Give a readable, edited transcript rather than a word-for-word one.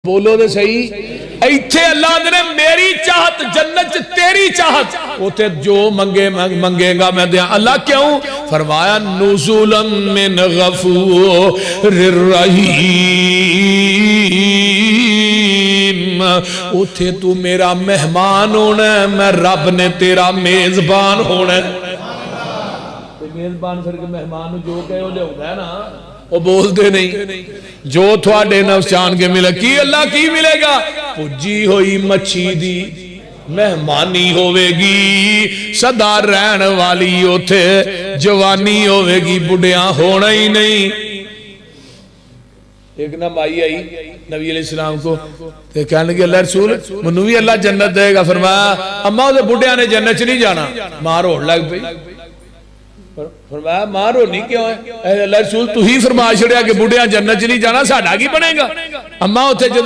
بولو دے صحیح ایتھے اللہ نے میری چاہت جنت تیری چاہت اوتے جو منگے گا میں دیا اللہ کیوں فرمایا نزولا من غفور الرحیم اوتے تو میرا مہمان ہونا ہے میں رب نے تیرا میزبان ہونا ہے میزبان پھر کے مہمان جو کہے ہو لے ہوتا ہے نا وہ بول دے نہیں جو تھوڑے نفس چان کے ملے کی اللہ کی ملے گا پجی ہوئی مچھی دی مہمانی ہوئے گی صدا رہن والی ہوتے جوانی ہوئے گی بڑیاں ہونا ہی نہیں ایک نہ مائی آئی نبی علیہ السلام کو کہنے لگے اللہ رسول منو بھی اللہ جنت دے گا فرمایا اما وہ بڑیاں نے جنت چ نہیں جانا مار ہوڑ لگ پئی فرمایا مار ہونی کیوں ہے اے اللہ رسول تو ہی فرما چھڑیا کہ بڑھیاں جنت نہیں جانا ساڈا کی بنے گا اما اوتھے جدوں